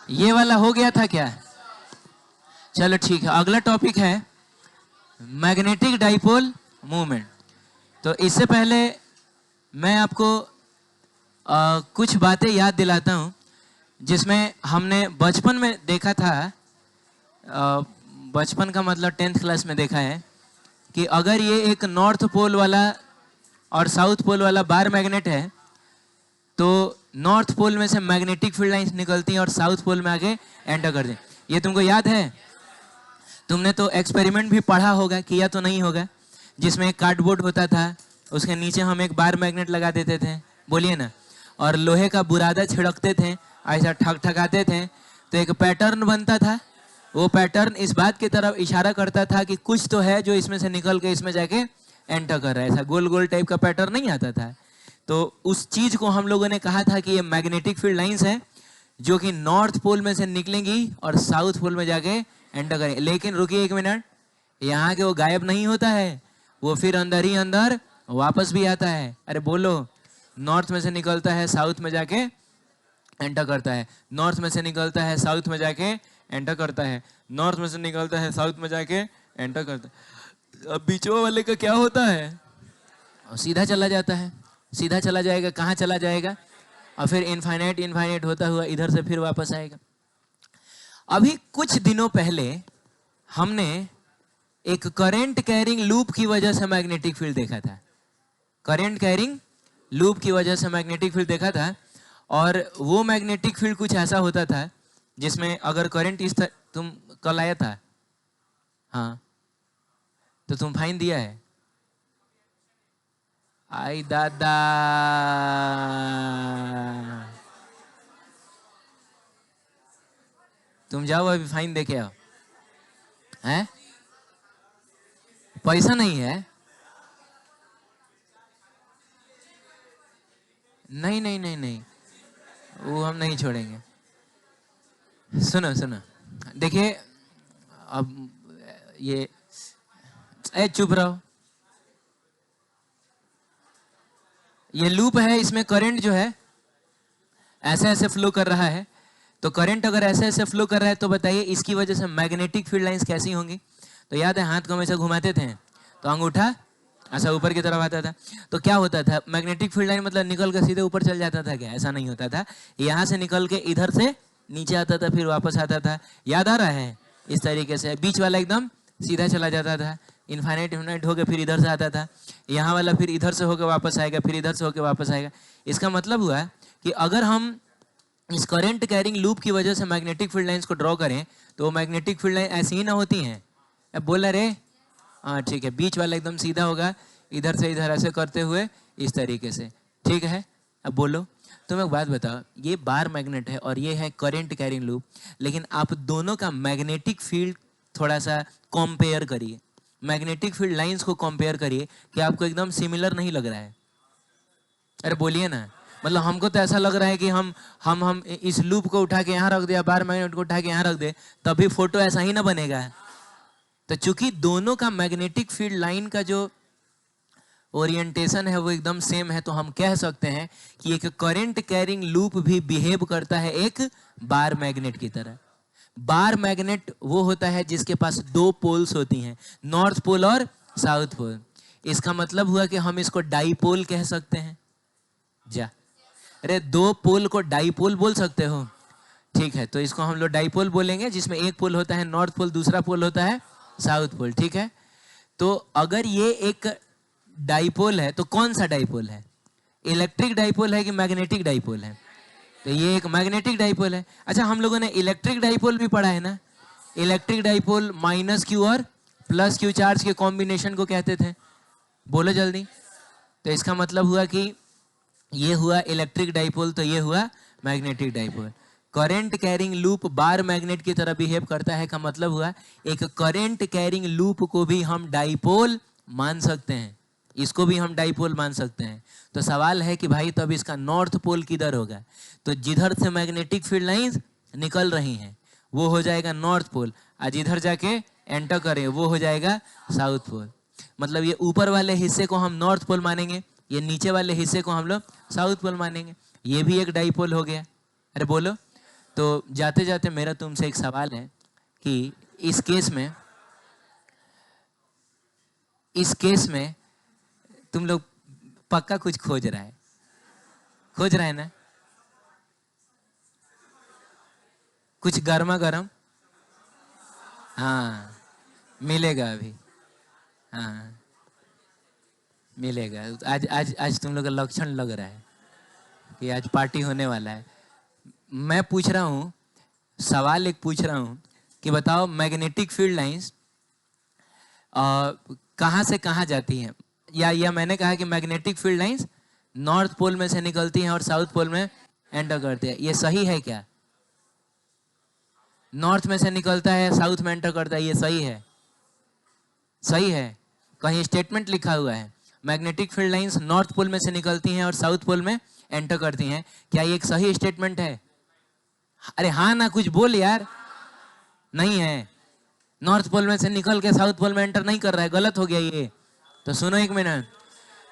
ये वाला हो गया था क्या? चलो ठीक है, अगला टॉपिक है मैग्नेटिक डाइपोल मूवमेंट। तो इससे पहले मैं आपको कुछ बातें याद दिलाता हूँ जिसमें हमने बचपन में देखा था। बचपन का मतलब 10th क्लास में देखा है कि अगर ये एक नॉर्थ पोल वाला और साउथ पोल वाला बार मैग्नेट है तो नॉर्थ पोल में से मैग्नेटिक फील्ड लाइंस निकलती हैं और साउथ पोल में आगे एंटर करती हैं। ये तुमको याद है? तुमने तो एक्सपेरिमेंट भी पढ़ा होगा, किया तो नहीं होगा, जिसमें एक कार्डबोर्ड होता था, उसके नीचे हम एक बार मैग्नेट लगा देते थे, बोलिए ना, और लोहे का बुरादा छिड़कते थे, ऐसा ठक ठकाते थे तो एक पैटर्न बनता था। वो पैटर्न इस बात की तरफ इशारा करता था कि कुछ तो है जो इसमें से निकल के इसमें जाके एंटर कर रहा है। ऐसा गोल गोल टाइप का पैटर्न नहीं आता था। तो उस चीज को हम लोगों ने कहा था कि ये मैग्नेटिक फील्ड लाइंस है जो कि नॉर्थ पोल में से निकलेंगी और साउथ पोल में जाके एंटर करेंगे। लेकिन रुकिए एक मिनट, यहाँ के वो गायब नहीं होता है, वो फिर अंदर ही अंदर वापस भी आता है। अरे बोलो, नॉर्थ में से निकलता है साउथ में जाके एंटर करता है, नॉर्थ में से निकलता है साउथ में जाके एंटर करता है, नॉर्थ में से निकलता है साउथ में जाके एंटर करता है। अब बीचों वाले का क्या होता है? सीधा चला जाता है, सीधा चला जाएगा। कहाँ चला जाएगा? और फिर इनफाइनाइट इनफाइनाइट होता हुआ इधर से फिर वापस आएगा। अभी कुछ दिनों पहले हमने एक करंट कैरिंग लूप की वजह से मैग्नेटिक फील्ड देखा था। करंट कैरिंग लूप की वजह से मैग्नेटिक फील्ड देखा था, और वो मैग्नेटिक फील्ड कुछ ऐसा होता था जिसमें अगर करंट इस तरह, तुम कल आया था? हाँ, तो तुम फाइन दिया है? आई दादा, तुम जाओ अभी फाइन दे के आओ। हैं? पैसा नहीं है? नहीं नहीं नहीं नहीं, वो हम नहीं छोड़ेंगे। सुनो सुनो, देखिए, अब ये चुप रहो। ये लूप है, इसमें करंट जो है ऐसे ऐसे फ्लो कर रहा है। तो करंट अगर ऐसे ऐसे फ्लो कर रहा है तो बताइए इसकी वजह से मैग्नेटिक फील्ड लाइंस कैसी होंगी? तो याद है, हाथ को हम ऐसे घुमाते थे तो अंगूठा ऐसा ऊपर की तरफ आता था। तो क्या होता था? मैग्नेटिक फील्ड लाइन मतलब निकल कर सीधे ऊपर चल जाता था क्या? ऐसा नहीं होता था। यहाँ से निकल के इधर से नीचे आता था, फिर वापस आता था। याद आ रहा है? इस तरीके से बीच वाला एकदम सीधा चला जाता था, इनफाइनाइट इनफाइनाइट होकर फिर इधर से आता था। यहाँ वाला फिर इधर से होकर वापस आएगा, फिर इधर से होकर वापस आएगा। इसका मतलब हुआ कि अगर हम इस करंट कैरिंग लूप की वजह से मैग्नेटिक फील्ड लाइंस को ड्रॉ करें तो मैग्नेटिक फील्ड लाइन ऐसी ही ना होती हैं। अब बोला रे, हाँ ठीक है, बीच वाला एकदम सीधा होगा, इधर से इधर ऐसे करते हुए इस तरीके से, ठीक है? अब बोलो, तुम एक बात बताओ, ये बार मैग्नेट है और ये है करंट कैरिंग लूप, लेकिन आप दोनों का मैग्नेटिक फील्ड थोड़ा सा कंपेयर करिए, मैग्नेटिक फील्ड लाइंस को कंपेयर करिए कि आपको एकदम सिमिलर नहीं लग रहा है? अरे बोलिए ना, मतलब हमको तो ऐसा लग रहा है कि हम इस लूप को उठा के यहाँ रख दे, बार मैग्नेट को उठा के यहाँ रख दे, तभी फोटो ऐसा ही ना बनेगा। तो चूंकि दोनों का मैग्नेटिक फील्ड लाइन का जो ओरिएंटेशन है वो एकदम सेम है, तो हम कह सकते हैं कि एक करंट कैरिंग लूप भी बिहेव करता है एक बार मैग्नेट की तरह। बार मैग्नेट वो होता है जिसके पास दो पोल्स होती हैं, नॉर्थ पोल और साउथ पोल। इसका मतलब हुआ कि हम इसको डाइपोल कह सकते हैं। जा, अरे दो पोल को डाइपोल बोल सकते हो? ठीक है, तो इसको हम लोग डाइपोल बोलेंगे, जिसमें एक पोल होता है नॉर्थ पोल, दूसरा पोल होता है साउथ पोल, ठीक है? तो अगर ये एक डाइपोल है तो कौन सा डाइपोल है? इलेक्ट्रिक डाइपोल है कि मैग्नेटिक डाइपोल है? तो ये एक मैग्नेटिक डाइपोल है। अच्छा, हम लोगों ने इलेक्ट्रिक डाइपोल भी पढ़ा है ना? इलेक्ट्रिक डाइपोल माइनस क्यू और प्लस क्यू चार्ज के कॉम्बिनेशन को कहते थे। बोलो जल्दी। तो इसका मतलब हुआ कि ये हुआ इलेक्ट्रिक डाइपोल, तो ये हुआ magnetic dipole. Current carrying loop bar magnet की तरह बिहेव करता है का मतलब हुआ एक करंट कैरिंग लूप को भी हम डाइपोल मान सकते हैं, इसको भी हम डाइपोल मान सकते हैं। तो सवाल है कि भाई तब इसका नॉर्थ पोल किधर होगा? तो जिधर से मैग्नेटिक फील्ड लाइंस निकल रही हैं वो हो जाएगा नॉर्थ पोल, आज इधर जाके एंटर करें वो हो जाएगा साउथ पोल। मतलब ये ऊपर वाले हिस्से को हम नॉर्थ पोल मानेंगे, ये नीचे वाले हिस्से को हम लोग साउथ पोल मानेंगे। ये भी एक डाइपोल हो गया। अरे बोलो, तो जाते जाते मेरा तुमसे एक सवाल है कि इस केस में तुम लोग पक्का कुछ खोज रहा है ना? कुछ गर्मा गर्म? हाँ, मिलेगा अभी। हाँ, मिलेगा। आज आज आज तुम लोग का लक्षण लग रहा है कि आज पार्टी होने वाला है। मैं पूछ रहा हूँ, सवाल एक पूछ रहा हूँ कि बताओ मैग्नेटिक फील्ड लाइंस कहाँ से कहाँ जाती हैं? या मैंने कहा कि magnetic field lines north pole में से निकलती हैं और साउथ पोल में एंटर करती है। ये सही है क्या? नॉर्थ में से निकलता है, साउथ में एंटर करता है, ये सही है? सही है? कहीं स्टेटमेंट लिखा हुआ है magnetic field lines north pole में से निकलती हैं और साउथ पोल में एंटर करती हैं, क्या ये एक सही स्टेटमेंट है? अरे हाँ ना, कुछ बोल यार। नहीं है, नॉर्थ पोल में से निकल के साउथ पोल में एंटर नहीं कर रहा है, गलत हो गया ये। तो सुनो एक minute,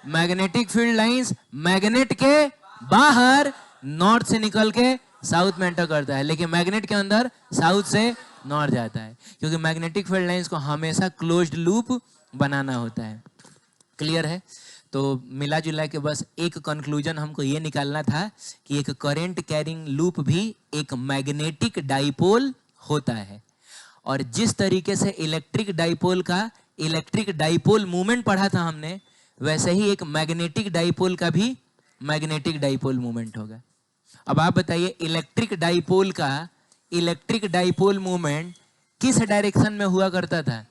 magnetic field lines magnet के बाहर नॉर्थ से निकल के साउथ में एंटर करता है, लेकिन मैग्नेट के अंदर साउथ से नॉर्थ जाता है, क्योंकि मैग्नेटिक फील्ड लाइंस को हमेशा क्लोज्ड लूप बनाना होता है। क्लियर है? तो मिला जुला के बस एक कंक्लूजन हमको ये निकालना था कि एक करंट कैरिंग लूप भी एक मैग्नेटिक डाइपोल होता है, और जिस तरीके से इलेक्ट्रिक डाइपोल का इलेक्ट्रिक डाइपोल मूवमेंट पढ़ा था हमने, वैसे ही एक मैग्नेटिक डाइपोल का भी मैग्नेटिक डाइपोल मूवमेंट होगा। अब आप बताइए, इलेक्ट्रिक डाइपोल मूवमेंट किस डायरेक्शन में हुआ करता था?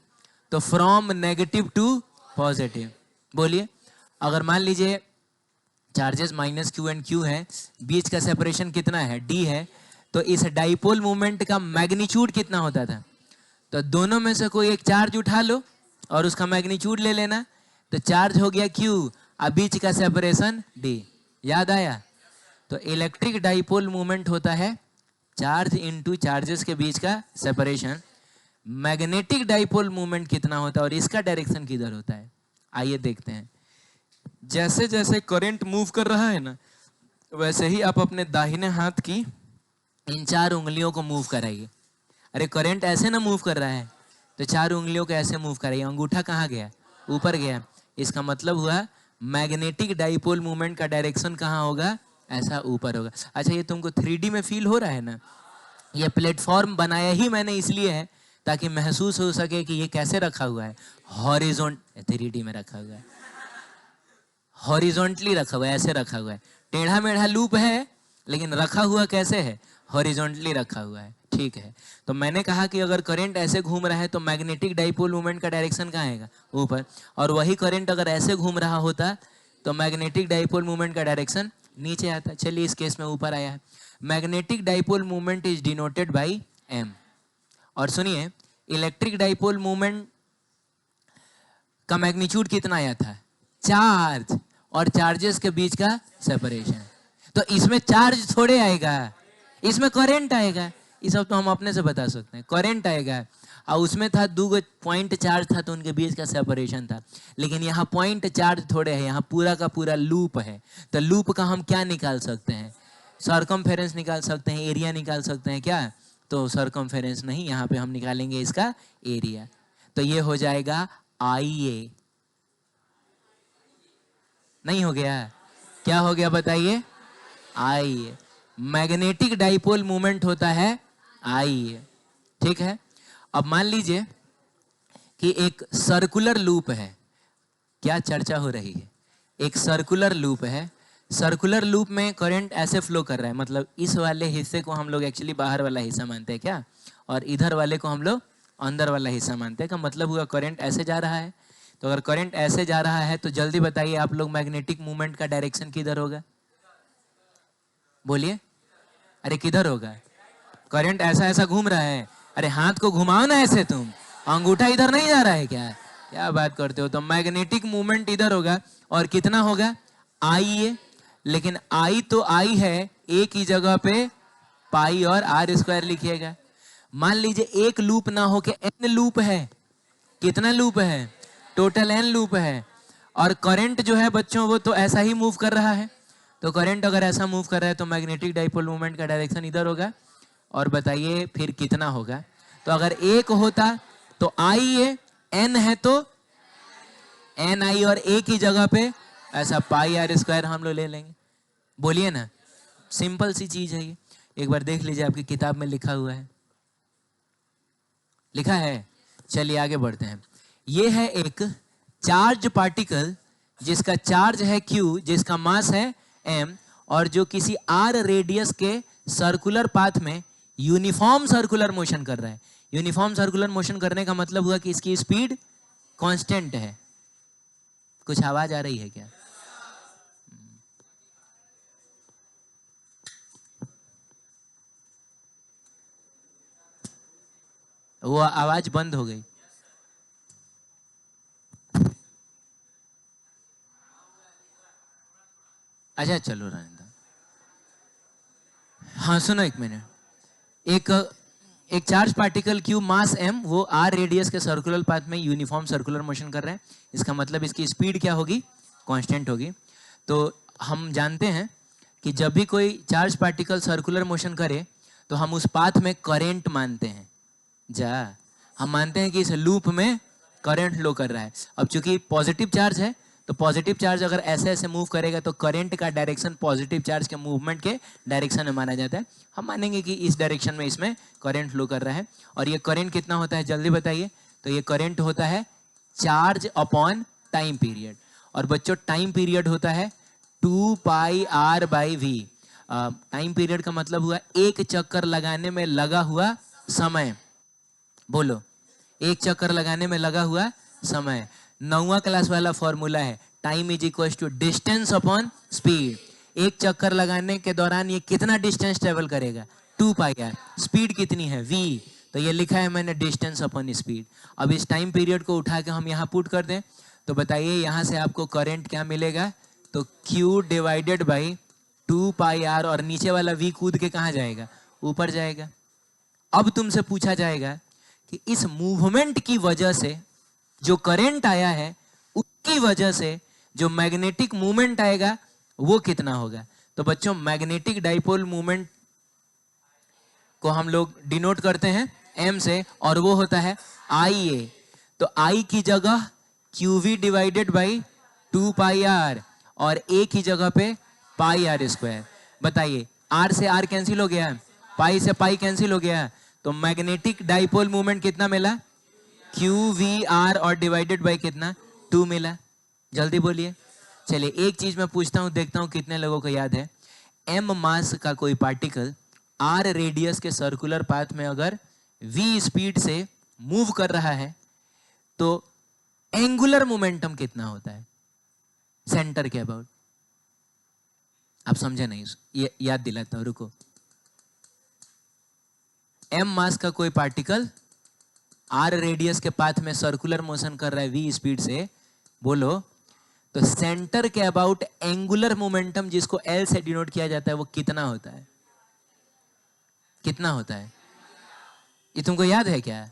तो फ्रॉम नेगेटिव टू पॉजिटिव। बोलिए, अगर मान लीजिए charges minus Q and Q है, बीच का सेपरेशन कितना है? डी है, तो इस डाइपोल मूवमेंट का मैग्नीट्यूड कितना होता था? तो दोनों में से कोई एक चार्ज उठा लो और उसका मैग्नीट्यूड ले लेना, तो चार्ज हो गया क्यू, अब बीच का सेपरेशन डी। याद आया? तो इलेक्ट्रिक डाइपोल मूवमेंट होता है चार्ज इनटू चार्जेस के बीच का सेपरेशन। मैग्नेटिक डाइपोल मूवमेंट कितना होता है और इसका डायरेक्शन किधर होता है? आइए देखते हैं। जैसे जैसे करंट मूव कर रहा है ना, वैसे ही आप अपने दाहिने हाथ की इन 4 उंगलियों को मूव कराइए। अरे करंट ऐसे ना मूव कर रहा है, तो 4 उंगलियों को ऐसे मूव कराइए। अंगूठा कहाँ गया? ऊपर गया। इसका मतलब हुआ मैग्नेटिक डाइपोल मूवमेंट का डायरेक्शन कहाँ होगा? ऐसा ऊपर होगा। अच्छा, ये तुमको 3D में फील हो रहा है ना? ये प्लेटफॉर्म बनाया ही मैंने इसलिए है ताकि महसूस हो सके कि ये कैसे रखा हुआ है। हॉरिजॉन्ट 3D में रखा हुआ है, हॉरिजॉन्टली रखा हुआ है, ऐसे रखा हुआ है। टेढ़ा मेढ़ा लूप है, लेकिन रखा हुआ कैसे है? हॉरिजॉन्टली रखा हुआ है। ठीक है, तो मैंने कहा कि अगर करंट ऐसे घूम रहा है तो मैग्नेटिक डाइपोल मूवमेंट का डायरेक्शन कहाँ आएगा? ऊपर। और वही करंट अगर ऐसे घूम रहा होता तो मैग्नेटिक डाइपोल मूवमेंट का डायरेक्शन नीचे आता। चलिए, इस केस में ऊपर आया है। Magnetic dipole movement is denoted by M. और सुनिए, इलेक्ट्रिक डाइपोल मूवमेंट का मैग्नीट्यूड कितना आया था? चार्ज और चार्जेस के बीच का सेपरेशन। तो इसमें चार्ज थोड़े आएगा, इसमें करंट आएगा। ये सब तो हम अपने से बता सकते हैं, करंट आएगा। और उसमें था 2 पॉइंट चार्ज था, तो उनके बीच का सेपरेशन था। लेकिन यहाँ पॉइंट चार्ज थोड़े है, यहाँ पूरा का पूरा लूप है। तो लूप का हम क्या निकाल सकते हैं? सर्कमफेरेंस निकाल सकते हैं, एरिया निकाल सकते हैं क्या? तो सर्कमफेरेंस नहीं, यहाँ पे हम निकालेंगे इसका एरिया। तो ये हो जाएगा IA। नहीं हो गया? क्या हो गया बताइए? IA। मैग्नेटिक डाइपोल मूवमेंट होता है IA। ठीक है, अब मान लीजिए कि एक सर्कुलर लूप है। क्या चर्चा हो रही है? एक सर्कुलर लूप है। सर्कुलर लूप में करंट ऐसे फ्लो कर रहा है, मतलब इस वाले हिस्से को हम लोग एक्चुअली बाहर वाला हिस्सा मानते हैं क्या, और इधर वाले को हम लोग अंदर वाला हिस्सा मानते हैं। का मतलब हुआ करंट ऐसे जा रहा है। तो अगर करंट ऐसे जा रहा है तो जल्दी बताइए आप लोग, मैग्नेटिक मूवमेंट का डायरेक्शन किधर होगा? बोलिए, अरे किधर होगा? करंट ऐसा ऐसा घूम रहा है, अरे हाथ को घुमाओ ना ऐसे, तुम अंगूठा इधर नहीं जा रहा है क्या? क्या बात करते हो? तो मैग्नेटिक मूवमेंट इधर होगा। और कितना होगा? IA। लेकिन I तो I है, A की जगह पे पाई और R² लिखिएगा। मान लीजिए एक लूप ना हो के N लूप है। कितना लूप है? टोटल N लूप है। और करंट जो है बच्चों, वो तो ऐसा ही मूव कर रहा है। तो करंट अगर ऐसा मूव कर रहा है तो मैग्नेटिक डाइपोल मूवमेंट का डायरेक्शन इधर होगा। और बताइए फिर कितना होगा। तो अगर 1 होता तो आई है, n है तो एन आई, और एक ही जगह पे ऐसा पाई आर स्क्वायर हम लोग ले लेंगे। बोलिए ना, सिंपल सी चीज है ये। एक बार देख लीजिए, आपकी किताब में लिखा हुआ है, लिखा है। चलिए आगे बढ़ते हैं। ये है एक चार्ज पार्टिकल जिसका चार्ज है q, जिसका मास है m, और जो किसी r रेडियस के सर्कुलर पाथ में यूनिफॉर्म सर्कुलर मोशन कर रहा है। यूनिफॉर्म सर्कुलर मोशन करने का मतलब हुआ कि इसकी स्पीड कांस्टेंट है। कुछ आवाज आ रही है क्या? वो आवाज बंद हो गई। अच्छा चलो रहने दो। हाँ सुनो एक मिनट। एक चार्ज पार्टिकल q मास m, वो r रेडियस के सर्कुलर पाथ में यूनिफॉर्म सर्कुलर मोशन कर रहा है। इसका मतलब इसकी स्पीड क्या होगी? कांस्टेंट होगी। तो हम जानते हैं कि जब भी कोई चार्ज पार्टिकल सर्कुलर मोशन करे तो हम उस पाथ में करंट मानते हैं। हम मानते हैं कि इस लूप में करंट फ्लो कर रहा है। अब चूंकि पॉजिटिव चार्ज है, तो पॉजिटिव चार्ज अगर ऐसे ऐसे मूव करेगा तो करंट का डायरेक्शन पॉजिटिव चार्ज के मूवमेंट के डायरेक्शन में माना जाता है। हम मानेंगे कि इस डायरेक्शन में इसमें करंट फ्लो कर रहा है। और ये करंट कितना होता है जल्दी बताइए? तो ये करंट होता है चार्ज अपॉन टाइम पीरियड। और बच्चों टाइम पीरियड होता है 2πr/v। टाइम पीरियड का मतलब हुआ एक चक्कर लगाने में लगा हुआ समय। बोलो, एक चक्कर लगाने में लगा हुआ समय। 9वां क्लास वाला फॉर्मूला है, time is equal to distance upon speed. एक चक्कर लगाने के दौरान ये कितना डिस्टेंस ट्रेवल करेगा? 2πr। स्पीड कितनी है? v। तो ये लिखा है मैंने डिस्टेंस अपॉन स्पीड। अब इस टाइम पीरियड को उठा के हम यहाँ पुट कर दें तो बताइए यहाँ से आपको करंट क्या मिलेगा? तो q डिवाइडेड बाई 2πr, और नीचे वाला v कूद के कहाँ जाएगा? ऊपर जाएगा। अब तुमसे पूछा जाएगा कि इस मूवमेंट की वजह से जो करंट आया है उसकी वजह से जो मैग्नेटिक मूवमेंट आएगा वो कितना होगा? तो बच्चों मैग्नेटिक डाइपोल मूवमेंट को हम लोग डिनोट करते हैं m से, और वो होता है IA। तो I की जगह QV डिवाइडेड बाई 2πr, और A की जगह पे पाई आर स्क्वायर। बताइए, R से R कैंसिल हो गया, पाई से पाई कैंसिल हो गया, तो मैग्नेटिक डाइपोल मूवमेंट कितना मिला? QVR, और डिवाइडेड बाई कितना? 2 मिला। जल्दी बोलिए। चलिए एक चीज मैं पूछता हूं, देखता हूं कितने लोगों को याद है। m मास का कोई पार्टिकल r रेडियस के सर्कुलर पाथ में अगर v स्पीड से मूव कर रहा है तो एंगुलर मोमेंटम कितना होता है सेंटर के अबाउट? आप समझे नहीं, ये याद दिलाता हूं, रुको। m मास का कोई पार्टिकल r रेडियस के पाथ में सर्कुलर मोशन कर रहा है v स्पीड से, बोलो, तो सेंटर के अबाउट एंगुलर मोमेंटम जिसको L से डिनोट किया जाता है वो कितना होता है? कितना होता है? ये तुमको याद है क्या?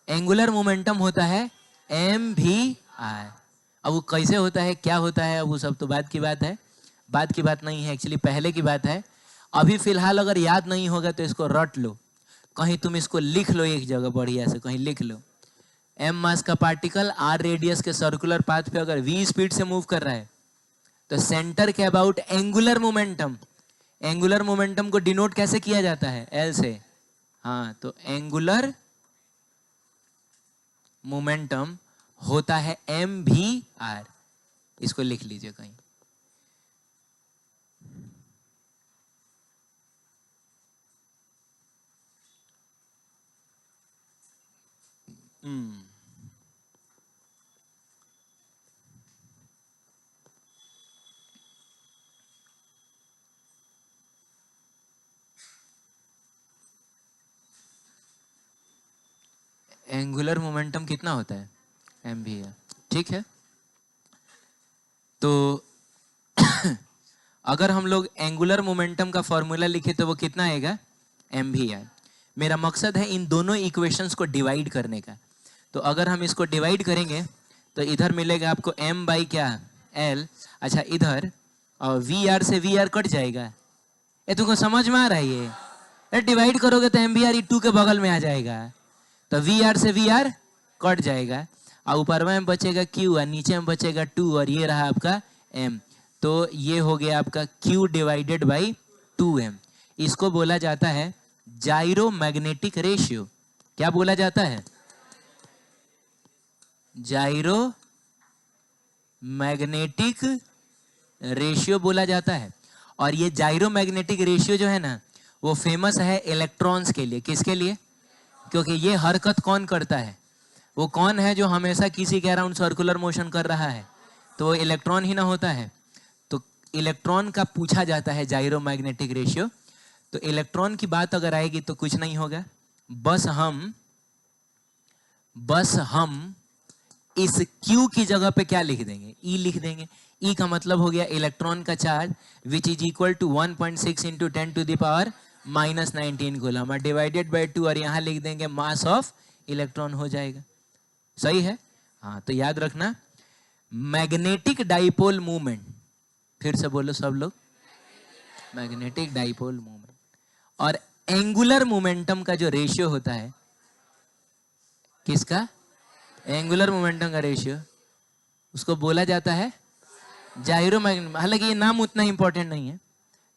एंगुलर मोमेंटम होता है mvr। अब वो कैसे होता है, क्या होता है, अब वो सब तो बाद की बात है। बाद की बात नहीं है, एक्चुअली पहले की बात है। अभी फिलहाल अगर याद नहीं होगा तो इसको रट लो, कहीं तुम इसको लिख लो एक जगह, बढ़िया से कहीं लिख लो। m मास का पार्टिकल r रेडियस के सर्कुलर पाथ पे अगर v स्पीड से मूव कर रहा है तो सेंटर के about angular momentum, angular momentum को डिनोट कैसे किया जाता है? L से। हाँ, तो एंगुलर मोमेंटम होता है mvr। इसको लिख लीजिए कहीं। एंगुलर मोमेंटम कितना होता है? mvr। ठीक है, तो अगर हम लोग एंगुलर मोमेंटम का फॉर्मूला लिखे तो वो कितना आएगा? mvr। मेरा मकसद है इन दोनों इक्वेशंस को डिवाइड करने का। तो अगर हम इसको डिवाइड करेंगे तो इधर मिलेगा आपको m बाई क्या? l। अच्छा, इधर और vr से vr कट जाएगा। ये तुमको समझ में आ रहा है? ये डिवाइड करोगे तो एम बी आर 2 के बगल में आ जाएगा, तो वी आर से वी आर कट जाएगा, और ऊपर में बचेगा क्यू और नीचे में बचेगा 2, और ये रहा आपका एम। तो ये हो गया आपका क्यू डिवाइडेड बाई 2m। इसको बोला जाता है जाइरो मैग्नेटिक रेशियो। क्या बोला जाता है? जाइरो मैग्नेटिक रेशियो बोला जाता है। और ये जाइरो मैग्नेटिक रेशियो जो है ना, वो फेमस है इलेक्ट्रॉन्स के लिए। किसके लिए? क्योंकि ये हरकत कौन करता है? वो कौन है जो हमेशा किसी के अराउंड सर्कुलर मोशन कर रहा है? तो वो इलेक्ट्रॉन ही ना होता है। तो इलेक्ट्रॉन का पूछा जाता है जाइरो मैग्नेटिक रेशियो। तो इलेक्ट्रॉन की बात अगर आएगी तो कुछ नहीं होगा, बस हम इस Q की जगह पे क्या लिख देंगे? E लिख देंगे। E का मतलब हो गया इलेक्ट्रॉन का charge which is equal to 1.6 into 10⁻⁻19 coulomb divided by 2, और यहाँ लिख देंगे मास ऑफ इलेक्ट्रॉन हो जाएगा। सही है? हाँ, तो याद रखना मैग्नेटिक डाइपोल मूवमेंट, फिर से बोलो सब लोग, मैग्नेटिक डाइपोल मूवमेंट और एंगुलर मोमेंटम का जो रेशियो होता है, किसका? एंगुलर मोमेंटम का रेशियो, उसको बोला जाता है जाइरो मैग्नेटिक। हालांकि ये नाम उतना इंपॉर्टेंट नहीं है,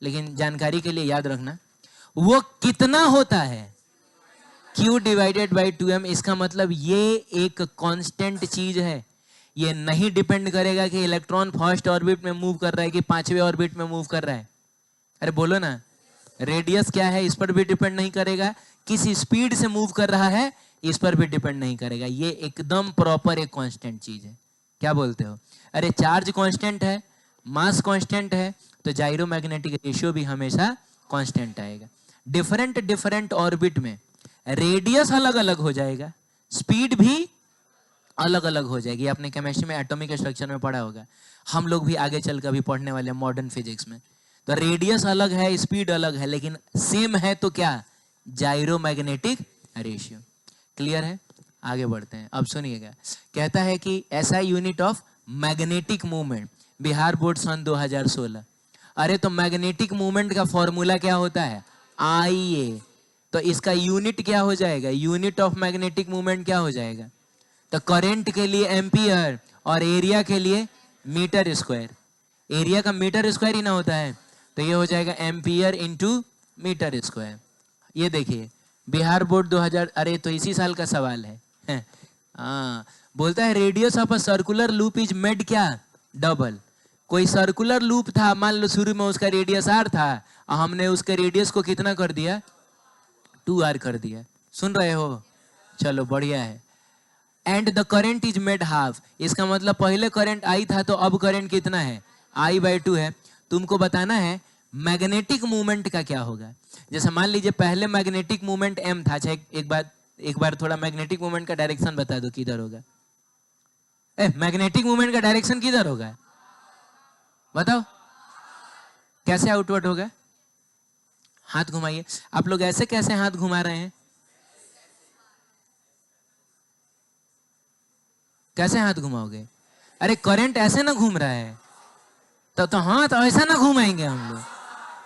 लेकिन जानकारी के लिए याद रखना वो कितना होता है, Q डिवाइडेड बाई 2m। इसका मतलब ये एक कांस्टेंट चीज है, ये नहीं डिपेंड करेगा कि इलेक्ट्रॉन फर्स्ट ऑर्बिट में मूव कर रहा है कि 5वें ऑर्बिट में मूव कर रहा है। अरे बोलो ना, रेडियस क्या है इस पर भी डिपेंड नहीं करेगा, किस स्पीड से मूव कर रहा है इस पर भी डिपेंड नहीं करेगा। ये एकदम प्रॉपर एक कांस्टेंट चीज है। क्या बोलते हो? अरे चार्ज कांस्टेंट है, मास कांस्टेंट है, तो जाइरो मैग्नेटिक रेशियो भी हमेशा कांस्टेंट आएगा। डिफरेंट ऑर्बिट में रेडियस अलग अलग हो जाएगा, स्पीड भी अलग अलग हो जाएगी। आपने केमिस्ट्री में एटॉमिक स्ट्रक्चर में पढ़ा होगा, हम लोग भी आगे चल कर भी पढ़ने वाले हैं मॉडर्न फिजिक्स में। तो रेडियस अलग है, स्पीड अलग है, लेकिन सेम है तो क्या? जाइरो मैग्नेटिक रेशियो। क्लियर है? आगे बढ़ते हैं। अब सुनिएगा, कहता है कि ऐसा unit of magnetic movement, Bihar board सन 2016। अरे तो मैग्नेटिक मूवमेंट का फॉर्मूला क्या होता है? IA। तो इसका यूनिट क्या हो जाएगा? यूनिट ऑफ मैग्नेटिक मूवमेंट क्या हो जाएगा? तो करंट के लिए एम्पियर और एरिया के लिए मीटर स्क्वायर। एरिया का मीटर स्क्वायर ही ना होता है, तो ये हो जाएगा एम्पियर इंटू मीटर स्क्वायर। ये देखिए बिहार बोर्ड 2000, अरे तो इसी साल का सवाल है। हाँ, बोलता है radius of a circular loop is made क्या? डबल। कोई सर्कुलर लूप था, मान लो शुरू में उसका रेडियस R था, और हमने उसके रेडियस को कितना कर दिया? 2R कर दिया। सुन रहे हो? चलो बढ़िया है। And the current is made half. इसका मतलब पहले करंट I था, तो अब करंट कितना है? I/2 है। तुमको बताना है मैग्नेटिक मूवमेंट का क्या होगा। जैसे मान लीजिए पहले मैग्नेटिक मूवमेंट M था। अच्छा एक बार थोड़ा मैग्नेटिक मूवमेंट का डायरेक्शन बता दो, किधर होगा? मैग्नेटिक मूवमेंट का डायरेक्शन किधर होगा? बताओ कैसे आउटवर्ड होगा? हाथ घुमाइए। आप लोग ऐसे कैसे हाथ घुमा रहे हैं? कैसे हाथ घुमाओगे? अरे करंट ऐसे ना घूम रहा है, तो हाथ ऐसा ना घुमाएंगे हम लोग।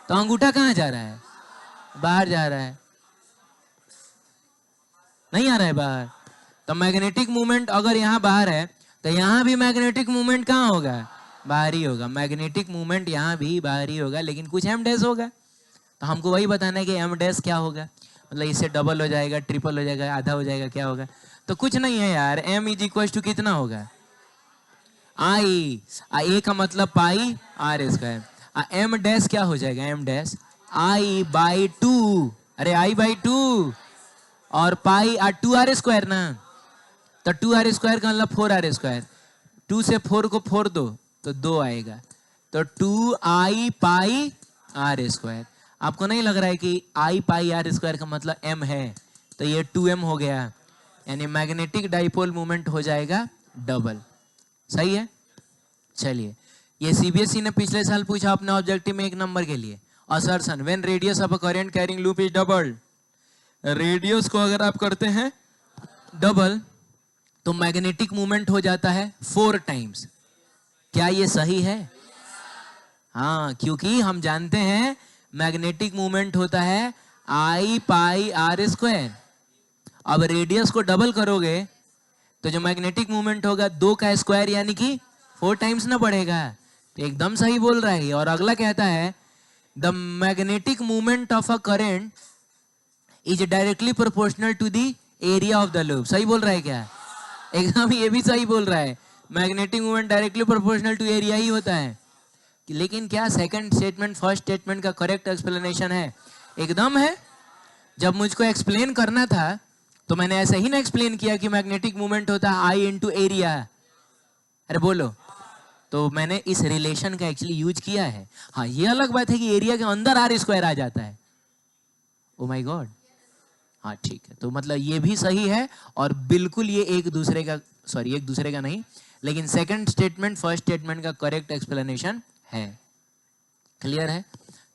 तो अंगूठा कहाँ जा रहा है? बाहर जा रहा है, नहीं आ रहा है बाहर। तो मैग्नेटिक मूवमेंट अगर यहाँ बाहर है, तो यहाँ भी मैग्नेटिक मूवमेंट कहाँ होगा? बाहर ही होगा। मैग्नेटिक मूवमेंट यहाँ भी बाहर ही होगा, लेकिन कुछ m डैश होगा। तो हमको वही बताना है कि m डैश क्या होगा, मतलब इससे डबल हो जाएगा, ट्रिपल हो जाएगा, आधा हो जाएगा, क्या होगा? तो कुछ नहीं है यार, m इज इक्वल टू कितना होगा? I। A का मतलब पाई R²। m डैश क्या हो जाएगा? m dash I/2। अरे I/2 और पाई 2R² ना, तो 2R² का मतलब 4R²। 2 से 4 को 4 दो तो 2 आएगा, तो 2I/R²। आपको नहीं लग रहा है कि I/R² का मतलब m है? तो ये 2m हो गया, यानी मैग्नेटिक डाइपोल मूवमेंट हो जाएगा डबल। सही है? चलिए, ये CBSE ने पिछले साल पूछा अपने ऑब्जेक्टिव में 1 नंबर के लिए। Assertion when radius of a current carrying loop is double. Radius को अगर आप करते हैं डबल, तो मैग्नेटिक मूवमेंट हो जाता है 4 टाइम्स। क्या ये सही है? हाँ, क्योंकि हम जानते हैं मैग्नेटिक मूवमेंट होता है आई पाई आर स्क्वायर। अब रेडियस को डबल करोगे तो जो मैग्नेटिक मूवमेंट होगा 2 का स्क्वायर यानी कि 4 टाइम्स ना बढ़ेगा। तो एकदम सही बोल रहा है। और अगला कहता है the magnetic movement of a current is directly proportional to the area of the loop. सही बोल रहा है क्या? एकदम ये भी सही बोल रहा है। Magnetic movement directly proportional to area ही होता है। लेकिन क्या सेकंड स्टेटमेंट फर्स्ट स्टेटमेंट का करेक्ट एक्सप्लेनेशन है? एकदम है। जब मुझको एक्सप्लेन करना था तो मैंने ऐसा ही ना एक्सप्लेन किया कि मैग्नेटिक मूवमेंट होता है आई इनटू एरिया। अरे बोलो, तो मैंने इस रिलेशन का एक्चुअली यूज किया है। हाँ, ये अलग बात है कि एरिया के अंदर आर स्क्वायर आ जाता है। Oh my God. हाँ ठीक है, तो मतलब ये भी सही है और बिल्कुल ये एक दूसरे का नहीं, लेकिन सेकंड स्टेटमेंट फर्स्ट स्टेटमेंट का करेक्ट एक्सप्लेनेशन है। क्लियर है?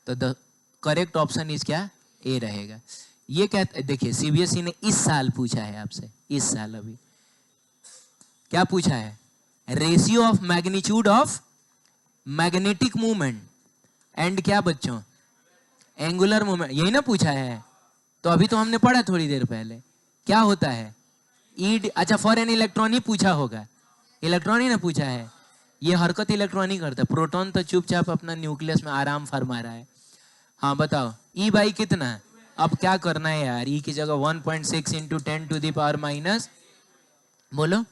तो द करेक्ट ऑप्शन इज क्या? ए रहेगा। ये कहते, देखिए सीबीएसई ने इस साल पूछा है आपसे, इस साल अभी क्या पूछा है? Ratio of magnitude of magnetic movement and क्या बच्चों? Angular movement. यही ना पूछा है? तो अभी तो हमने पढ़ा थोड़ी देर पहले। क्या होता है? ई, अच्छा फॉर एन इलेक्ट्रॉन ही पूछा होगा। इलेक्ट्रॉन ही ना पूछा है। ये हरकत इलेक्ट्रॉन ही करता है। प्रोटॉन तो चुपचाप अपना न्यूक्लियस में आराम फरमा रहा है। हाँ बताओ, ई बाई कितना? अब क्या करना है यार? ई की जगह 1.6 into 10 to the power minus, बोलो,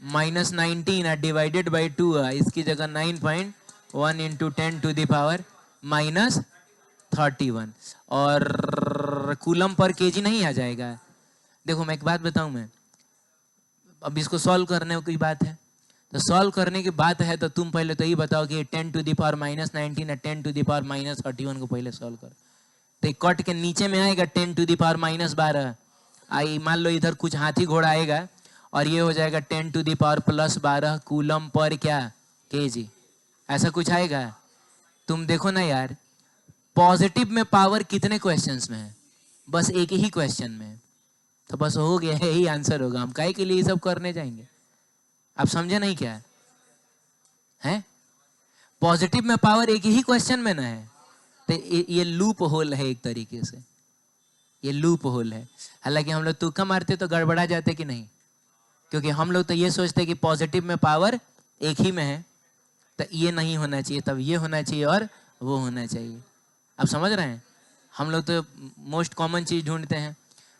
माइनस 19 डिवाइडेड बाई 2। इसकी जगह 9.1 into 10 to the power minus 31 और कूलम पर केजी नहीं आ जाएगा। देखो मैं एक बात बताऊं, मैं अब इसको सॉल्व करने की बात है, तो सॉल्व करने की बात है तो तुम पहले तो ये बताओ कि 10 टू द पावर माइनस 19 और 10 टू द पावर माइनस 31 को पहले सॉल्व करो। तो कट के नीचे में आएगा 10 टू द पावर माइनस 12। आई मान लो इधर कुछ हाथी घोड़ा आएगा और ये हो जाएगा 10 to the power plus 12 coulomb पर क्या? केजी। ऐसा कुछ आएगा? तुम देखो ना यार, पॉजिटिव में पावर कितने क्वेश्चंस में है? बस एक ही क्वेश्चन में। तो बस हो गया, यही आंसर होगा। हम काहे के लिए ये सब करने जाएंगे? आप समझे नहीं क्या है? पॉजिटिव में पावर एक ही क्वेश्चन में ना है। तो ये लूप होल है एक तरीके से, ये लूप होल है। हालांकि हम लोग तुक्का मारते तो गड़बड़ा जाते कि नहीं, क्योंकि हम लोग तो ये सोचते कि पॉजिटिव में पावर एक ही में है, तो ये नहीं होना चाहिए, तब ये होना चाहिए और वो होना चाहिए। आप समझ रहे हैं? हम लोग तो मोस्ट कॉमन चीज ढूंढते हैं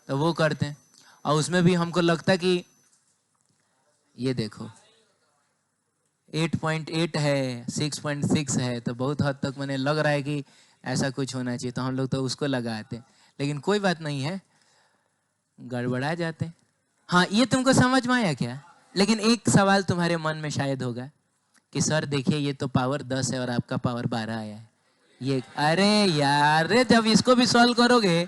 तो वो करते हैं, और उसमें भी हमको लगता कि ये देखो 8.8 है, 6.6 है, तो बहुत हद तक मैंने लग रहा है कि ऐसा कुछ होना चाहिए, तो हम लोग तो उसको लगाते। लेकिन कोई बात नहीं है, गड़बड़ा जाते। हाँ, ये तुमको समझ में आया क्या? लेकिन एक सवाल तुम्हारे मन में शायद होगा कि सर देखिए ये तो पावर 10 है और आपका पावर 12 आया है। ये अरे यार, जब इसको भी सॉल्व करोगे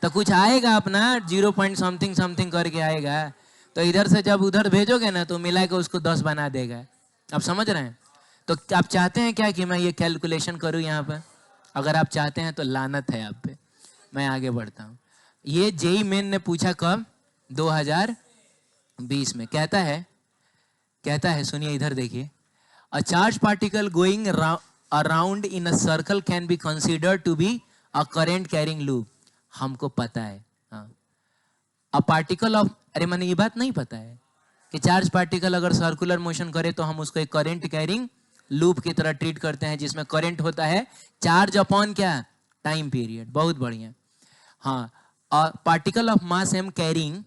तो कुछ आएगा अपना 0 पॉइंट समथिंग समथिंग करके आएगा। तो इधर से जब उधर भेजोगे ना तो मिला के उसको 10 बना देगा। आप समझ रहे हैं? तो आप चाहते हैं क्या कि मैं ये कैलकुलेशन करूं यहाँ पे? अगर आप चाहते हैं तो लानत है आप पे। मैं आगे बढ़ता हूँ। ये जेई मेन ने पूछा कब? 2020 में। कहता है सुनिए इधर देखिए, a charge particle going around in a circle can be considered to be a current carrying loop. हमको पता है। हाँ, अ पार्टिकल ऑफ, अरे मैंने ये बात नहीं पता है कि चार्ज पार्टिकल अगर सर्कुलर मोशन करे तो हम उसको एक करंट कैरिंग लूप की तरह ट्रीट करते हैं, जिसमें करंट होता है चार्ज अपॉन क्या? Time period. बहुत बढ़िया। हाँ, a particle of mass m carrying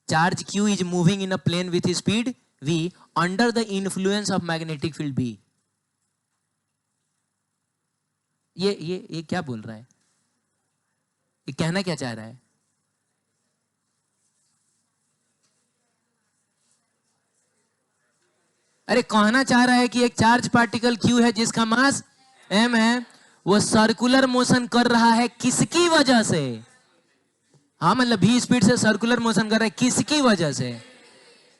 charge q is moving in a plane with speed v under the influence of magnetic field b। ये क्या बोल रहा है? ये कहना क्या चाह रहा है? अरे कहना चाह रहा है कि एक चार्ज पार्टिकल q है जिसका मास m है, वो सर्कुलर मोशन कर रहा है किसकी वजह से? हाँ मतलब v स्पीड से सर्कुलर मोशन कर रहा है किसकी वजह से?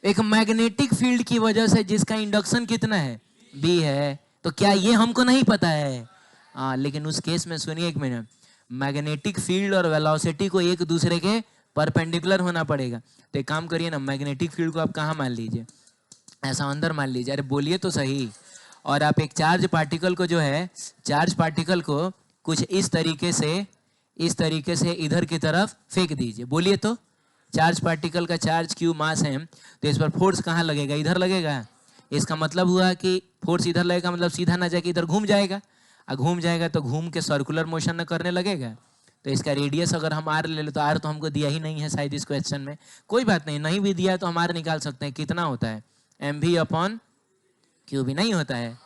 एक मैग्नेटिक फील्ड की वजह से, जिसका इंडक्शन कितना है? b है। तो क्या ये हमको नहीं पता है? हाँ, लेकिन उस केस में सुनिए एक मिनट, मैग्नेटिक फील्ड और वेलोसिटी को एक दूसरे के परपेंडिकुलर होना पड़ेगा। तो एक काम करिए ना, मैग्नेटिक फील्ड को आप कहाँ मान लीजिए? ऐसा अंदर मान लीजिए। अरे बोलिए तो सही। और आप एक चार्ज पार्टिकल को जो है, चार्ज पार्टिकल को कुछ इस तरीके से इस तरीके से इधर की तरफ फेंक दीजिए। बोलिए तो, चार्ज पार्टिकल का चार्ज क्यू मास है, तो इस पर फोर्स कहाँ लगेगा? इधर लगेगा। इसका मतलब हुआ कि फोर्स इधर लगेगा, मतलब सीधा ना जाके इधर घूम जाएगा, और घूम जाएगा तो घूम के सर्कुलर मोशन न करने लगेगा। तो इसका रेडियस अगर हम आर ले ले, तो आर तो हमको दिया ही नहीं है शायद इस क्वेश्चन में, कोई बात नहीं, नहीं भी दिया तो हम आर निकाल सकते हैं। कितना होता है? एम भी अपॉन क्यू भी, नहीं होता है?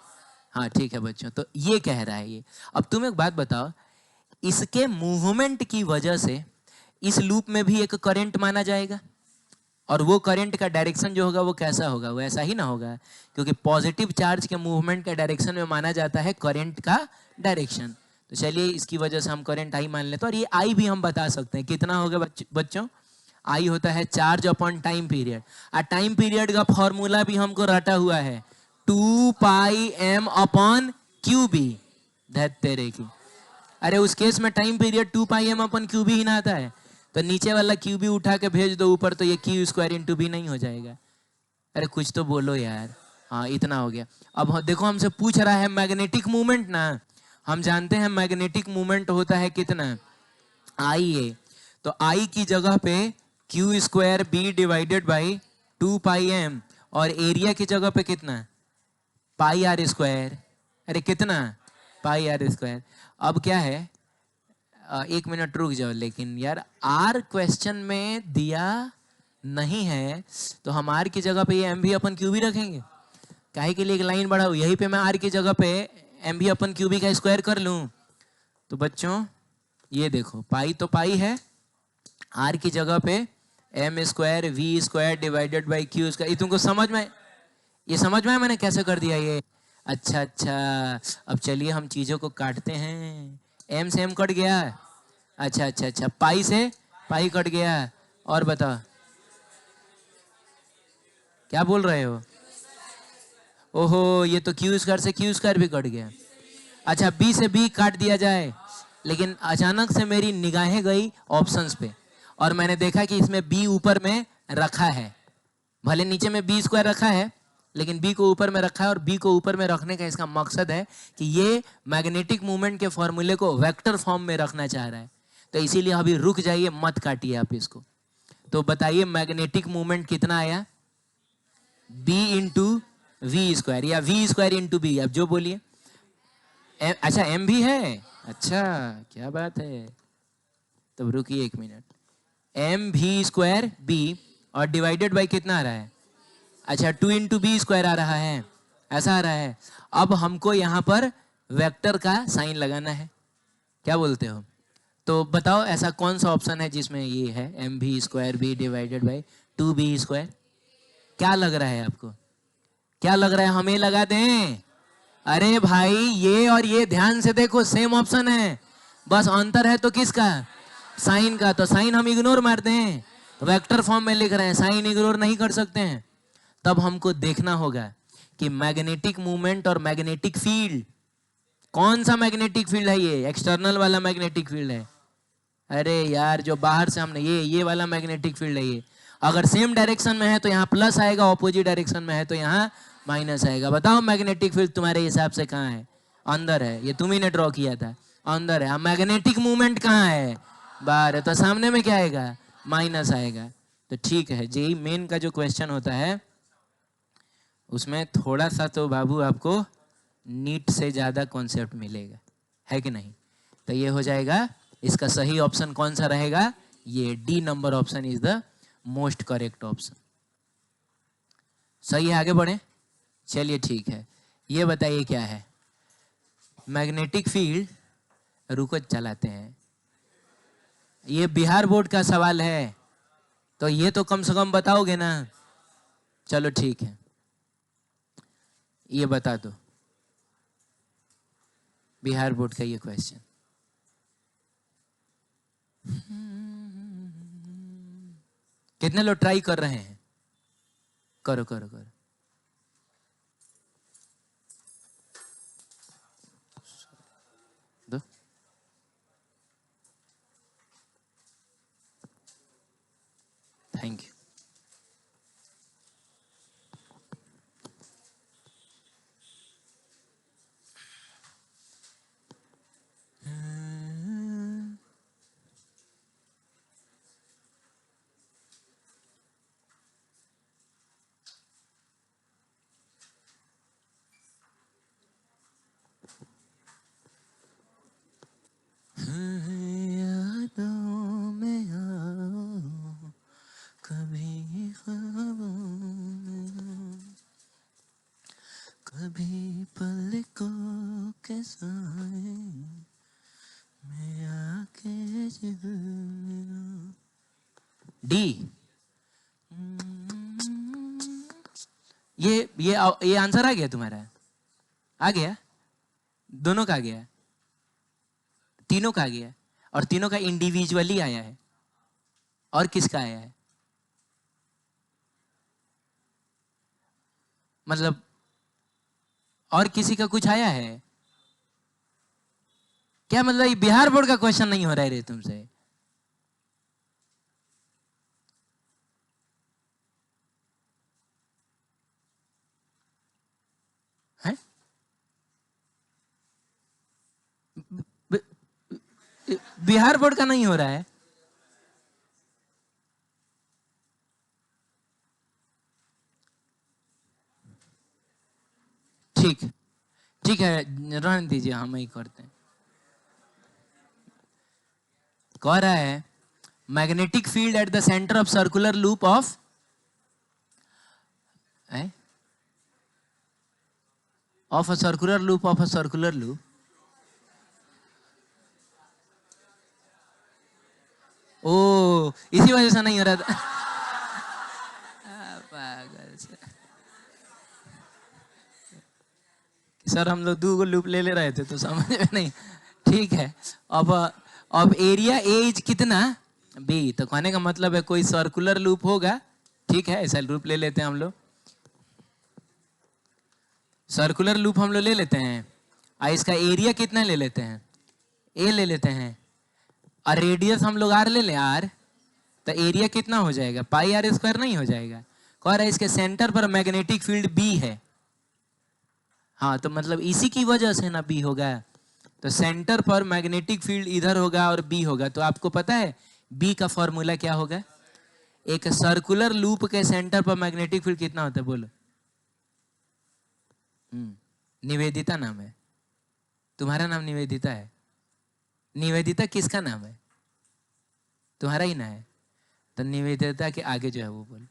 हाँ ठीक है बच्चों, तो ये कह रहा है ये। अब तुम एक बात बताओ, इसके मूवमेंट की वजह से इस लूप में भी एक करंट माना जाएगा, और वो करंट का डायरेक्शन जो होगा वो कैसा होगा? वो ऐसा ही ना होगा, क्योंकि पॉजिटिव चार्ज के मूवमेंट के डायरेक्शन में माना जाता है करंट का डायरेक्शन। तो चलिए इसकी वजह से हम करंट आई मान लेते हैं, और ये आई भी हम बता सकते हैं। कितना होगा बच्चों? आई होता है चार्ज अपॉन टाइम पीरियड, और टाइम पीरियड का फॉर्मूला भी हमको रटा हुआ है 2 pi M upon Q B. तेरे की, अरे उस केस में time period 2 pi M upon Q B ही ना आता है, तो नीचे वाला क्यू बी उठा के भेज दो ऊपर, तो ये क्यू स्क्वायर इंटू बी नहीं हो जाएगा? अरे कुछ तो बोलो यार। हाँ इतना हो गया। अब देखो हमसे पूछ रहा है मैग्नेटिक मूवमेंट ना, हम जानते हैं मैग्नेटिक मूवमेंट होता है कितना? आई ए। तो आई की जगह पे Q square B divided by 2 pi M, और एरिया की जगह पे कितना? Pi R square. अरे कितना? Pi R square. अब क्या है, एक मिनट रुक जाओ, लेकिन यार आर क्वेश्चन में दिया नहीं है, तो हम आर की जगह पे ये एम भी अपन क्यू भी रखेंगे? काहे के लिए एक लाइन बढ़ाऊं, यहीं पे मैं आर की जगह पे एम भी अपन क्यू भी का स्क्वायर कर लूं। तो बच्चों ये देखो, पाई तो पाई है, आर की जगह पे M square V square divided by Q square. ये तुमको समझ में, ये समझ में मैंने कैसे कर दिया ये? अच्छा अच्छा, अब चलिए हम चीजों को काटते हैं। एम से एम कट गया, अच्छा अच्छा अच्छा, पाई से पाई कट गया, और बताओ क्या बोल रहे हो? ओहो, ये तो क्यू स्क्वायर से क्यू स्क्वायर भी कट गया। अच्छा, बी से बी काट दिया जाए, लेकिन अचानक से मेरी निगाहें गई ऑप्शंस पे, और मैंने देखा कि इसमें बी ऊपर में रखा है। भले नीचे में बी स्क्वायर रखा है, लेकिन बी को ऊपर में रखा है, और बी को ऊपर में रखने का इसका मकसद है कि ये मैग्नेटिक मूवमेंट के फॉर्मूले को वेक्टर फॉर्म में रखना चाह रहा है। तो इसीलिए अभी रुक जाइए, मत काटिए आप इसको। तो बताइए मैग्नेटिक मूवमेंट कितना आया? बी इंटू वी स्क्वायर, या वी स्क्वायर इंटू बी, अब जो बोलिए। अच्छा एम भी है, अच्छा क्या बात है। तब रुकिए एक मिनट, एम भी स्क्वायर बी, और डिवाइडेड बाई कितना आ रहा है? अच्छा 2 इंटू बी स्क्वायर आ रहा है, ऐसा आ रहा है। अब हमको यहाँ पर वेक्टर का साइन लगाना है, क्या बोलते हो? तो बताओ ऐसा कौन सा ऑप्शन है जिसमें ये है एम भी square B divided by 2b square? क्या लग रहा है आपको? क्या लग रहा है, हमें लगा दें? अरे भाई ये और ये ध्यान से देखो, सेम ऑप्शन है, बस अंतर है तो किसका? साइन का। तो साइन हम इग्नोर मार दें, वेक्टर फॉर्म में लिख रहे हैं, साइन इग्नोर नहीं कर सकते हैं। तब हमको देखना होगा कि मैग्नेटिक मूवमेंट और मैग्नेटिक फील्ड, कौन सा मैग्नेटिक फील्ड है? ये एक्सटर्नल वाला मैग्नेटिक फील्ड है। अरे यार जो बाहर से हमने ये वाला मैग्नेटिक फील्ड है ये। अगर सेम डायरेक्शन में है तो यहाँ प्लस आएगा, ऑपोजिट डायरेक्शन में है तो यहाँ माइनस आएगा। बताओ मैग्नेटिक फील्ड तुम्हारे हिसाब से कहाँ है? अंदर है, ये तुम ही ने ड्रॉ किया था, अंदर है। मैग्नेटिक मूवमेंट कहाँ है? बाहर है, तो सामने में क्या आएगा? माइनस आएगा। तो ठीक है, जेई मेन का जो क्वेश्चन होता है उसमें थोड़ा सा तो बाबू आपको नीट से ज्यादा कॉन्सेप्ट मिलेगा, है कि नहीं? तो ये हो जाएगा, इसका सही ऑप्शन कौन सा रहेगा? ये D number option is the most correct option. सही है, आगे बढ़े। चलिए ठीक है, ये बताइए क्या है मैग्नेटिक फील्ड? रुको चलाते हैं, ये बिहार बोर्ड का सवाल है, तो ये तो कम से कम बताओगे ना? चलो ठीक है, ये बता दो, बिहार बोर्ड का ये क्वेश्चन। कितने लोग ट्राई कर रहे हैं? करो करो करो। दो। Thank you. डी। ये आंसर आ गया तुम्हारा? आ गया? दोनों का आ गया? तीनों का आ गया? और तीनों का इंडिविजुअली आया है? और किसका आया है? मतलब और किसी का कुछ आया है क्या? मतलब ये बिहार बोर्ड का क्वेश्चन नहीं हो रहा है रे तुमसे? हैं? बिहार बोर्ड का नहीं हो रहा है? ठीक ठीक है, रहने दीजिए, हम ही करते हैं। कह रहा है magnetic field at the centre of circular loop of of a circular loop of a circular loop. ओ, इसी वजह से नहीं हो रहा था। पागल से। सर हम लोग 2 लूप ले रहे थे तो समझ में नहीं। ठीक है, अब एरिया ए इज कितना? बी। तो कहने का मतलब है कोई सर्कुलर लूप होगा। ठीक है, ऐसा लूप ले लेते हैं हम लोग। सर्कुलर लूप हम लोग ले लेते हैं और इसका एरिया कितना ले लेते हैं? ए ले लेते हैं। और रेडियस हम लोग आर ले लें, आर। तो एरिया कितना हो जाएगा? पाई आर स्क्वायर नहीं हो जाएगा? कह रहा है इसके सेंटर पर मैग्नेटिक फील्ड बी है। हाँ, तो मतलब इसी की वजह से ना बी होगा। तो सेंटर पर मैग्नेटिक फील्ड इधर होगा और बी होगा। तो आपको पता है बी का फॉर्मूला क्या होगा? एक सर्कुलर लूप के सेंटर पर मैग्नेटिक फील्ड कितना होता है बोलो? निवेदिता नाम है। तुम्हारा नाम निवेदिता है? निवेदिता किसका नाम है? तुम्हारा ही ना है? तो निवेदिता के आगे जो है वो बोल।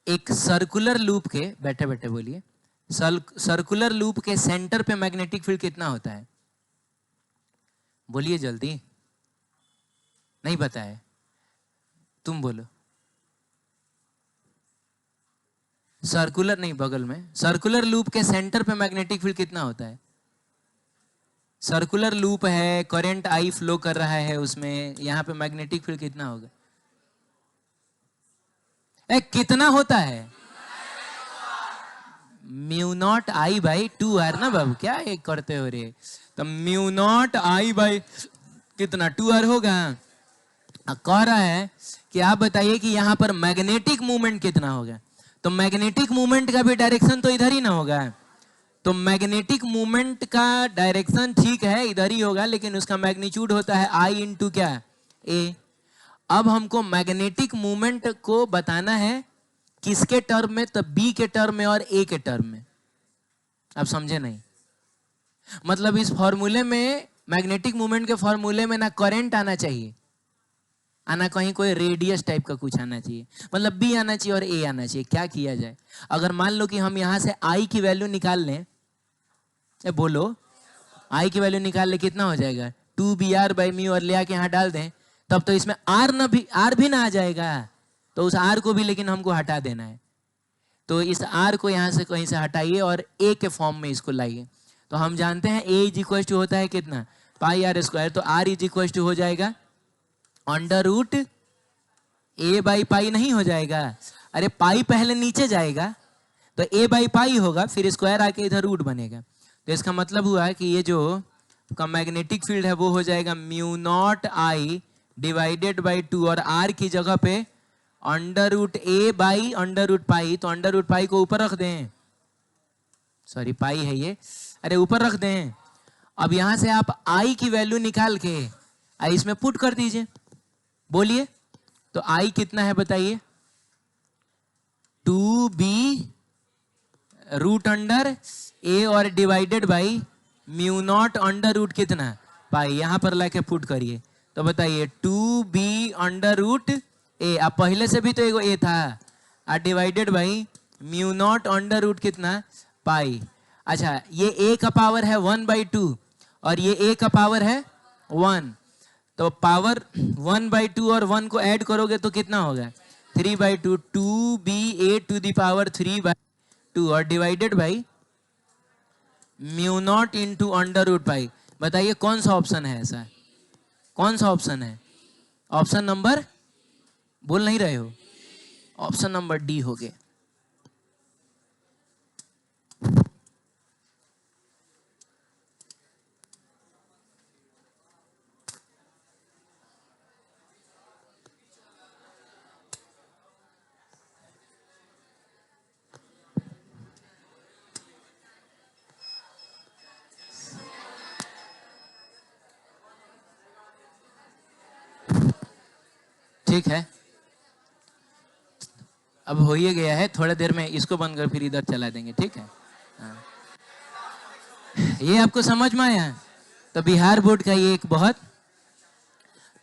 एक सर्कुलर लूप के, बैठे बैठे बोलिए, सर्कुलर लूप के सेंटर पे मैग्नेटिक फील्ड कितना होता है? बोलिए जल्दी। नहीं पता है? तुम बोलो। सर्कुलर नहीं, बगल में सर्कुलर लूप के सेंटर पे मैग्नेटिक फील्ड कितना होता है? सर्कुलर लूप है, करंट आई फ्लो कर रहा है उसमें, यहां पे मैग्नेटिक फील्ड कितना होगा? कितना होता है? Mu naught I by 2r ना बाबू, क्या एक करते हो रे? तो म्यू नॉट आई बाई कितना? 2r होगा। कह रहा है कि आप बताइए कि यहां पर मैग्नेटिक मूवमेंट कितना होगा? तो मैग्नेटिक मूवमेंट का भी डायरेक्शन तो इधर ही ना होगा। तो मैग्नेटिक मूवमेंट का डायरेक्शन ठीक है इधर ही होगा, लेकिन उसका मैग्नीट्यूड होता है I इंटू क्या? A। अब हमको मैग्नेटिक मूवमेंट को बताना है किसके टर्म में? तो B के टर्म में और A के टर्म में। अब समझे नहीं? मतलब इस फॉर्मूले में, मैग्नेटिक मूवमेंट के फॉर्मूले में ना करंट आना चाहिए, आना कहीं कोई रेडियस टाइप का कुछ आना चाहिए। मतलब बी आना चाहिए और ए आना चाहिए। क्या किया जाए? अगर मान लो कि हम यहां से आई की वैल्यू निकाल लें, बोलो आई की वैल्यू निकाल ले, कितना हो जाएगा? 2br बाई म्यू, और ले आके यहाँ डाल दें, तब तो इसमें आर भी ना आ जाएगा। तो उस आर को भी लेकिन हमको हटा देना है। तो इस आर को यहाँ से कहीं से हटाइए और ए के फॉर्म में इसको लाइए। तो हम जानते हैं ए इज इक्वल टू होता है कितना? Pi R square. तो आर इज इक्वल टू हो जाएगा under root A by pi नहीं हो जाएगा? अरे पाई पहले नीचे जाएगा तो ए बाई पाई होगा, फिर स्क्वायर आके इधर रूट बनेगा। तो इसका मतलब हुआ कि ये जो का मैग्नेटिक फील्ड है वो हो जाएगा mu naught I divided by 2, और आर की जगह पे under root A by under root pi. तो अंडर रूट पाई को ऊपर रख दें, सॉरी पाई है ये, अरे ऊपर रख दें। अब यहां से आप आई की वैल्यू निकाल के आई इसमें पुट कर दीजिए। बोलिए तो आई कितना है बताइए? 2b रूट अंडर ए और divided by mu naught under root कितना? पाई। यहां पर लाके पुट करिए तो बताइए 2b अंडर रूट ए। अब पहले से भी तो एगो ए था, और divided by mu naught under root कितना? पाई। अच्छा, ये ए का पावर है 1/2 और ये ए का पावर है 1। तो पावर 1/2 और 1 को ऐड करोगे तो कितना होगा 3/2, 2ba⁴ और डिवाइडेड बाई μ0 इंटू √π। बताइए कौन सा ऑप्शन है ऐसा, कौन सा ऑप्शन है? ऑप्शन नंबर, बोल नहीं रहे हो, ऑप्शन नंबर डी हो गया। ठीक है, अब हो ही गया है, थोड़ा देर में इसको बंद कर फिर इधर चला देंगे, ठीक है। हाँ। ये आपको समझ में आया? तो बिहार बोर्ड का ये एक बहुत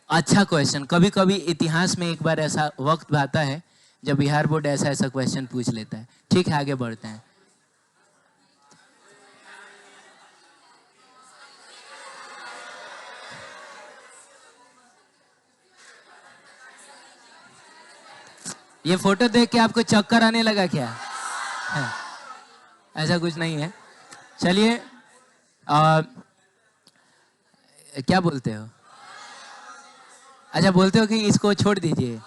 अच्छा क्वेश्चन, कभी कभी इतिहास में एक बार ऐसा वक्त आता है जब बिहार बोर्ड ऐसा ऐसा क्वेश्चन पूछ लेता है। ठीक है, आगे बढ़ते हैं। ये फोटो देख के आपको चक्कर आने लगा क्या? है। ऐसा कुछ नहीं है। चलिए, क्या बोलते हो? अच्छा, बोलते हो कि इसको छोड़ दीजिए,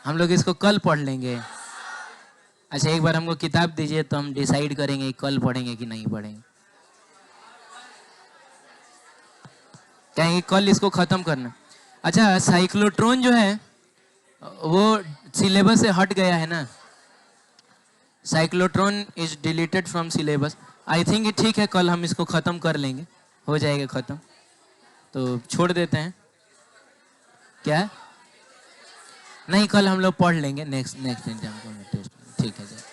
हम लोग इसको कल पढ़ लेंगे। अच्छा, एक बार हमको किताब दीजिए तो हम डिसाइड करेंगे कल पढ़ेंगे कि नहीं पढ़ेंगे। कहेंगे कल इसको खत्म करना। अच्छा, साइक्लोट्रॉन जो है वो सिलेबस से हट गया है ना, cyclotron is deleted from syllabus. I think ठीक है, कल हम इसको ख़त्म कर लेंगे, हो जाएगा ख़त्म, तो छोड़ देते हैं क्या? नहीं, कल हम लोग पढ़ लेंगे नेक्स्ट एग्जाम को टेस्ट। ठीक है सर।